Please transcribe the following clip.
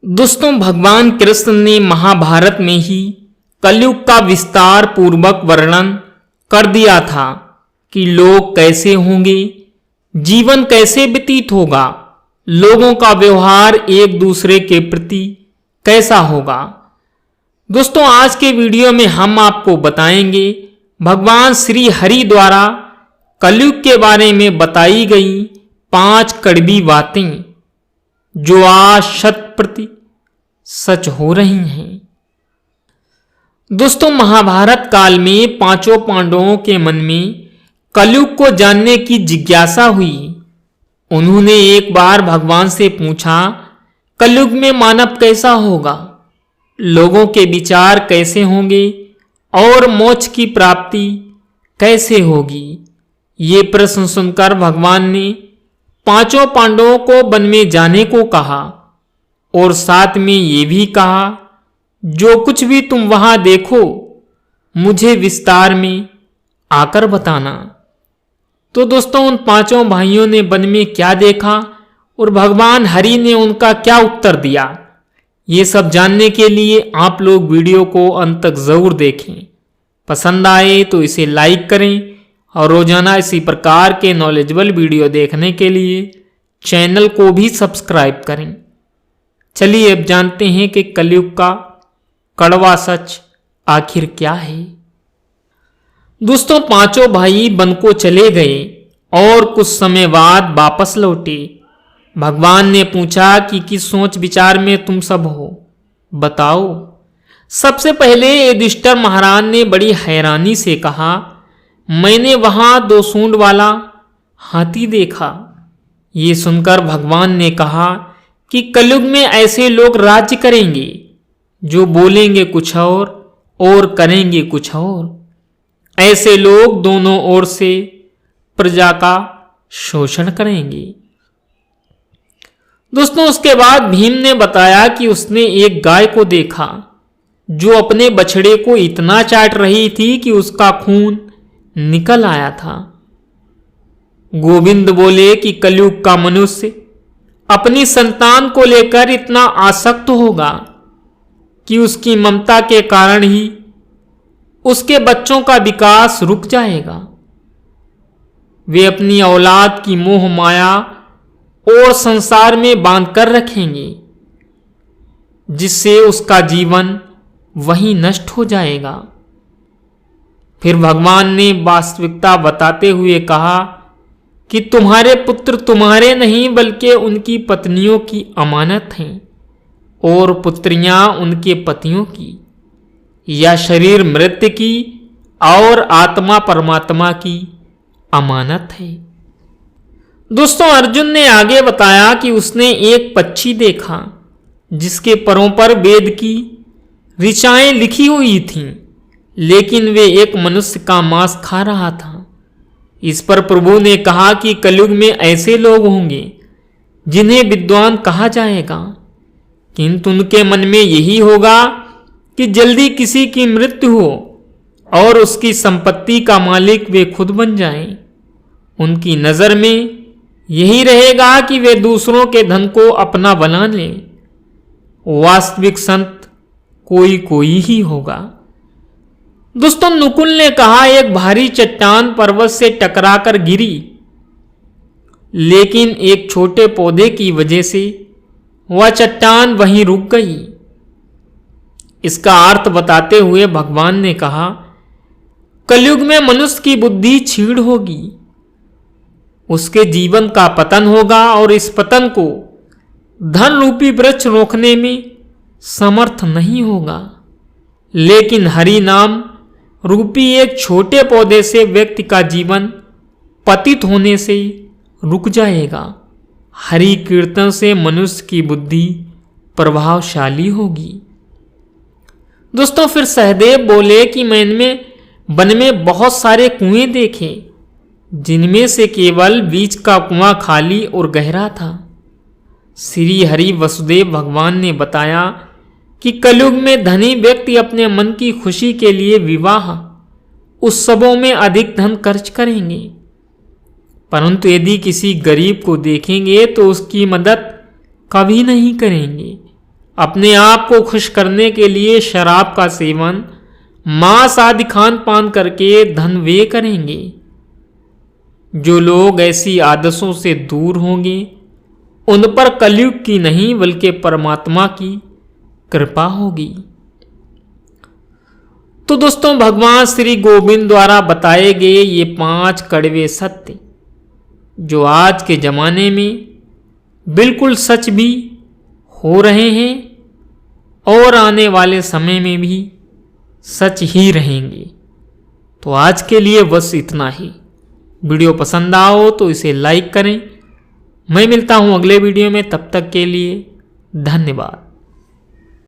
दोस्तों, भगवान कृष्ण ने महाभारत में ही कलयुग का विस्तार पूर्वक वर्णन कर दिया था कि लोग कैसे होंगे, जीवन कैसे व्यतीत होगा, लोगों का व्यवहार एक दूसरे के प्रति कैसा होगा। दोस्तों, आज के वीडियो में हम आपको बताएंगे भगवान श्री हरि द्वारा कलयुग के बारे में बताई गई 5 कड़वी बातें जो आज 100% सच हो रही हैं। दोस्तों, महाभारत काल में 5 पांडवों के मन में कलयुग को जानने की जिज्ञासा हुई। उन्होंने एक बार भगवान से पूछा, कलयुग में मानव कैसा होगा, लोगों के विचार कैसे होंगे और मोक्ष की प्राप्ति कैसे होगी। ये प्रश्न सुनकर भगवान ने 5 पांडवों को वन में जाने को कहा और साथ में ये भी कहा, जो कुछ भी तुम वहां देखो मुझे विस्तार में आकर बताना। तो दोस्तों, उन 5 भाइयों ने वन में क्या देखा और भगवान हरि ने उनका क्या उत्तर दिया, ये सब जानने के लिए आप लोग वीडियो को अंत तक जरूर देखें। पसंद आए तो इसे लाइक करें और रोजाना इसी प्रकार के नॉलेजेबल वीडियो देखने के लिए चैनल को भी सब्सक्राइब करें। चलिए अब जानते हैं कि कलयुग का कड़वा सच आखिर क्या है। दोस्तों, 5 भाई वन को चले गए और कुछ समय बाद वापस लौटे। भगवान ने पूछा कि किस सोच विचार में तुम सब हो, बताओ। सबसे पहले युधिष्ठिर महाराज ने बड़ी हैरानी से कहा, मैंने वहां 2 सूंड वाला हाथी देखा। ये सुनकर भगवान ने कहा कि कलयुग में ऐसे लोग राज्य करेंगे जो बोलेंगे कुछ और करेंगे कुछ और। ऐसे लोग दोनों ओर से प्रजा का शोषण करेंगे। दोस्तों, उसके बाद भीम ने बताया कि उसने एक गाय को देखा जो अपने बछड़े को इतना चाट रही थी कि उसका खून निकल आया था। गोविंद बोले कि कलयुग का मनुष्य अपनी संतान को लेकर इतना आसक्त होगा कि उसकी ममता के कारण ही उसके बच्चों का विकास रुक जाएगा। वे अपनी औलाद की मोह माया और संसार में बांध कर रखेंगे, जिससे उसका जीवन वहीं नष्ट हो जाएगा। फिर भगवान ने वास्तविकता बताते हुए कहा कि तुम्हारे पुत्र तुम्हारे नहीं बल्कि उनकी पत्नियों की अमानत हैं और पुत्रियां उनके पतियों की। यह शरीर मृत्यु की और आत्मा परमात्मा की अमानत है। दोस्तों, अर्जुन ने आगे बताया कि उसने एक पक्षी देखा जिसके परों पर वेद की ऋचाएं लिखी हुई थीं, लेकिन वे एक मनुष्य का मांस खा रहा था। इस पर प्रभु ने कहा कि कलयुग में ऐसे लोग होंगे जिन्हें विद्वान कहा जाएगा, किंतु उनके मन में यही होगा कि जल्दी किसी की मृत्यु हो और उसकी संपत्ति का मालिक वे खुद बन जाएं। उनकी नजर में यही रहेगा कि वे दूसरों के धन को अपना बना लें। वास्तविक संत कोई कोई ही होगा। दोस्तों, नकुल ने कहा, एक भारी चट्टान पर्वत से टकराकर गिरी, लेकिन एक छोटे पौधे की वजह से वह चट्टान वहीं रुक गई। इसका अर्थ बताते हुए भगवान ने कहा, कलयुग में मनुष्य की बुद्धि क्षीण होगी, उसके जीवन का पतन होगा और इस पतन को धन रूपी वृक्ष रोकने में समर्थ नहीं होगा। लेकिन हरि नाम रूपी एक छोटे पौधे से व्यक्ति का जीवन पतित होने से रुक जाएगा। हरि कीर्तन से मनुष्य की बुद्धि प्रभावशाली होगी। दोस्तों, फिर सहदेव बोले कि मैंने वन में बहुत सारे कुएं देखे, जिनमें से केवल बीच का कुआं खाली और गहरा था। श्री हरि वसुदेव भगवान ने बताया कि कलयुग में धनी व्यक्ति अपने मन की खुशी के लिए विवाह उत्सवों में अधिक धन खर्च करेंगे, परंतु यदि किसी गरीब को देखेंगे तो उसकी मदद कभी नहीं करेंगे। अपने आप को खुश करने के लिए शराब का सेवन, मांस आदि खान पान करके धन व्यय करेंगे। जो लोग ऐसी आदतों से दूर होंगे उन पर कलयुग की नहीं बल्कि परमात्मा की कृपा होगी। तो दोस्तों, भगवान श्री गोविंद द्वारा बताए गए ये 5 कड़वे सत्य जो आज के जमाने में बिल्कुल सच भी हो रहे हैं और आने वाले समय में भी सच ही रहेंगे। तो आज के लिए बस इतना ही। वीडियो पसंद आओ तो इसे लाइक करें। मैं मिलता हूं अगले वीडियो में, तब तक के लिए धन्यवाद।